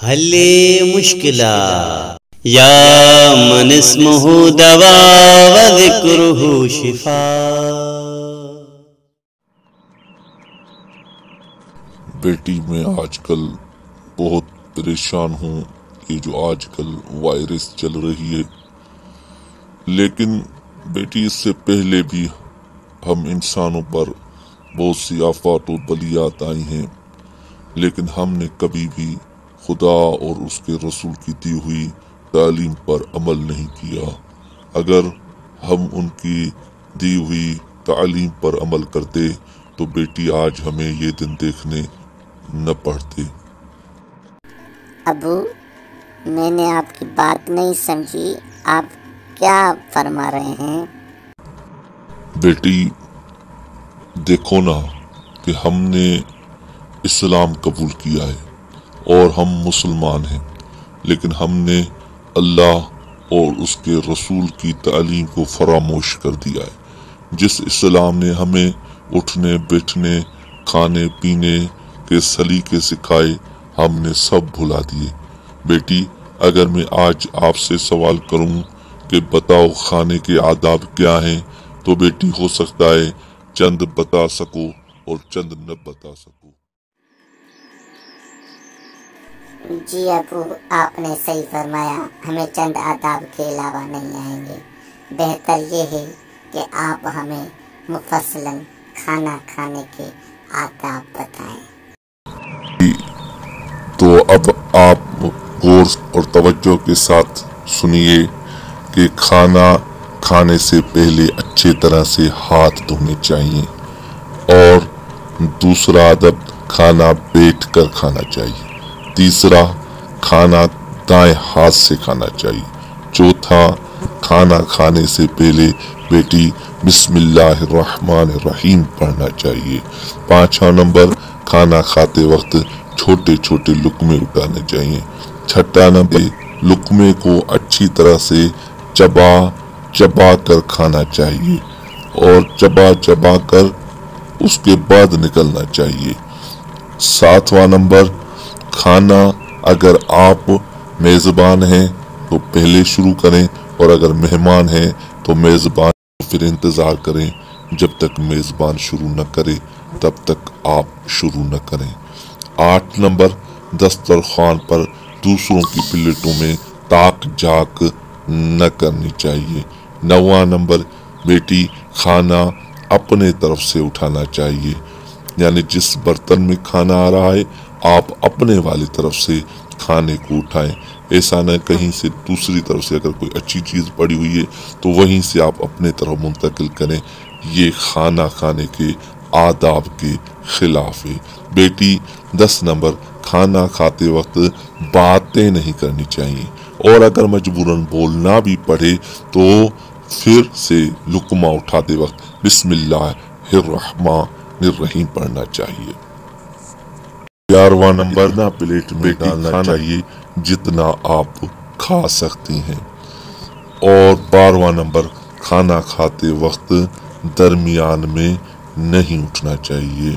حل مشکلات یا من اسمہ دوا و ذکرہ شفا۔ بیٹی میں آج کل بہت پریشان ہوں، یہ جو آج کل وائرس چل رہی ہے، لیکن بیٹی اس سے پہلے بھی ہم انسانوں پر بہت سی آفات و بلیات آئی ہیں، لیکن ہم نے کبھی بھی خدا اور اس کے رسول کی دی ہوئی تعلیم پر عمل نہیں کیا۔ اگر ہم ان کی دی ہوئی تعلیم پر عمل کرتے تو بیٹی آج ہمیں یہ دن دیکھنے نہ پڑتے۔ ابو، میں نے آپ کی بات نہیں سمجھی، آپ کیا فرما رہے ہیں؟ بیٹی دیکھو نا کہ ہم نے اسلام قبول کیا ہے اور ہم مسلمان ہیں، لیکن ہم نے اللہ اور اس کے رسول کی تعلیم کو فراموش کر دیا ہے۔ جس اسلام نے ہمیں اٹھنے بیٹھنے کھانے پینے کے سلیقے سکھائے، ہم نے سب بھلا دیے۔ بیٹی اگر میں آج آپ سے سوال کروں کہ بتاؤ کھانے کے آداب کیا ہیں، تو بیٹی ہو سکتا ہے چند بتا سکو اور چند نہ بتا سکو۔ جی ابو، آپ نے صحیح فرمایا، ہمیں چند آداب کے علاوہ نہیں آئیں گے۔ بہتر یہ ہے کہ آپ ہمیں مفصلاً کھانا کھانے کے آداب بتائیں۔ تو اب آپ غور اور توجہ کے ساتھ سنیے کہ کھانا کھانے سے پہلے اچھے طرح سے ہاتھ دھونے چاہیے، اور دوسرا ادب کھانا بیٹھ کر کھانا چاہیے۔ تیسرا کھانا دائیں ہاتھ سے کھانا چاہیے۔ چوتھا کھانا کھانے سے پہلے بیٹی بسم اللہ الرحمن الرحیم پڑھنا چاہیے۔ پانچواں نمبر کھانا کھاتے وقت چھوٹے چھوٹے لقمے اٹھانے چاہیے۔ چھٹا نمبر لقمے کو اچھی طرح سے چبا چبا کر کھانا چاہیے اور چبا چبا کر اس کے بعد نکلنا چاہیے۔ ساتواں نمبر کھانا اگر آپ میزبان ہیں تو پہلے شروع کریں، اور اگر مہمان ہیں تو میزبان پھر انتظار کریں جب تک میزبان شروع نہ کرے تب تک آپ شروع نہ کریں۔ 8 نمبر دسترخوان پر دوسروں کی پلیٹوں میں تاک جھانک نہ کرنی چاہیے۔ 9واں نمبر بیٹی کھانا اپنے طرف سے اٹھانا چاہیے، یعنی جس برتن میں کھانا آ رہا ہے آپ اپنے والی طرف سے کھانے کو اٹھائیں، ایسا نہ کہیں سے دوسری طرف سے اگر کوئی اچھی چیز پڑی ہوئی ہے تو وہیں سے آپ اپنے طرف منتقل کریں۔ یہ کھانا کھانے کے آداب کے خلاف ہے۔ بیٹی 10 نمبر کھانا کھاتے وقت باتیں نہیں کرنی چاہیے، اور اگر مجبوراً بولنا بھی پڑے تو پھر سے لقمہ اٹھاتے وقت بسم اللہ الرحمن الرحیم پڑھنا چاہیے۔ 11واں نمبر نہ پلیٹ میں ڈالنا چاہیے جتنا آپ کھا سکتی ہیں، اور 12واں نمبر کھانا کھاتے وقت درمیان میں نہیں اٹھنا چاہیے۔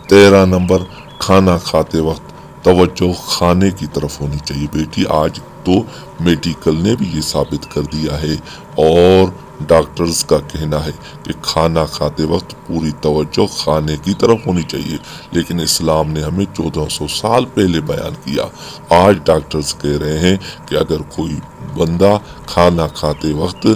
13 نمبر کھانا کھاتے وقت توجہ کھانے کی طرف ہونی چاہیے۔ بیٹی آج تو میڈیکل نے بھی یہ ثابت کر دیا ہے اور ڈاکٹرز کا کہنا ہے کہ کھانا کھاتے وقت پوری توجہ کھانے کی طرف ہونی چاہیے، لیکن اسلام نے ہمیں 1400 سال پہلے بیان کیا۔ آج ڈاکٹرز کہہ رہے ہیں کہ اگر کوئی بندہ کھانا کھاتے وقت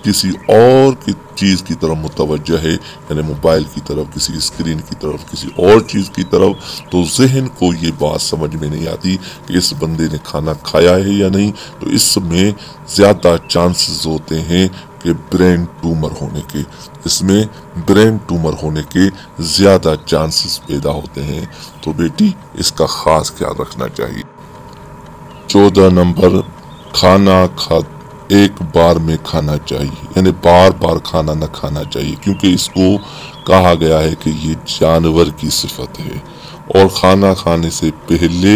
کسی اور کی چیز کی طرف متوجہ ہے، یعنی موبائل کی طرف، کسی اسکرین کی طرف، کسی اور چیز کی طرف، تو ذہن کو یہ بات سمجھ میں نہیں آتی کہ اس بندے نے کھانا کھایا ہے یا نہیں، تو اس میں زیادہ چانسز ہوتے ہیں کہ برین ٹیومر ہونے کے، اس میں برین ٹیومر ہونے کے زیادہ چانسز پیدا ہوتے ہیں۔ تو بیٹی اس کا خاص خیال رکھنا چاہیے۔ 14 نمبر کھانا ایک بار میں کھانا چاہیے، یعنی بار بار کھانا نہ کھانا چاہیے، کیونکہ اس کو کہا گیا ہے کہ یہ جانور کی صفت ہے، اور کھانا کھانے سے پہلے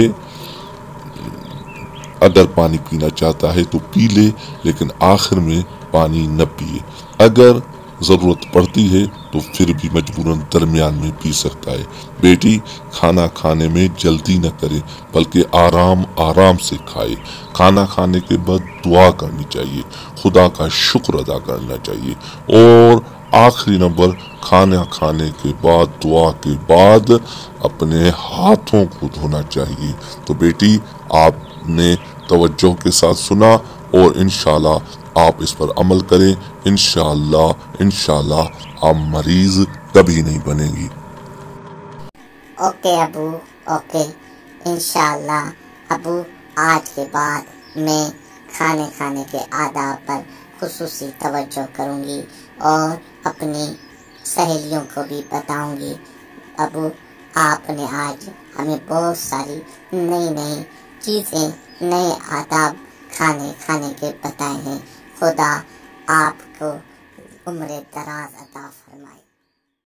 اگر پانی پینا چاہتا ہے تو پی لے، لیکن آخر میں پانی نہ پیے۔ اگر ضرورت پڑتی ہے تو پھر بھی مجبوراً درمیان میں پی سکتا ہے۔ بیٹی، کھانا کھانے میں جلدی نہ کرے بلکہ آرام آرام سے کھائے۔ کھانا کھانے کے بعد دعا کرنی چاہیے، خدا کا شکر ادا کرنا چاہیے، اور آخری نمبر، کھانا کھانے کے بعد دعا کے بعد اپنے ہاتھوں کو دھونا چاہیے۔ تو بیٹی، آپ نے توجہ کے ساتھ سنا اور انشاءاللہ آپ اس پر عمل کریں۔ انشاءاللہ آپ مریض کبھی نہیں بنیں گی۔ اوکے ابو، اوکے، انشاءاللہ ابو آج کے بعد میں کھانے کے آداب پر خصوصی توجہ کروں گی اور اپنی سہیلیوں کو بھی بتاؤں گی۔ ابو، آپ نے آج ہمیں بہت ساری نئی چیزیں، نئے آداب کھانے کے بتائے ہیں۔ خدا آپ کو عمر دراز عطا فرمائے۔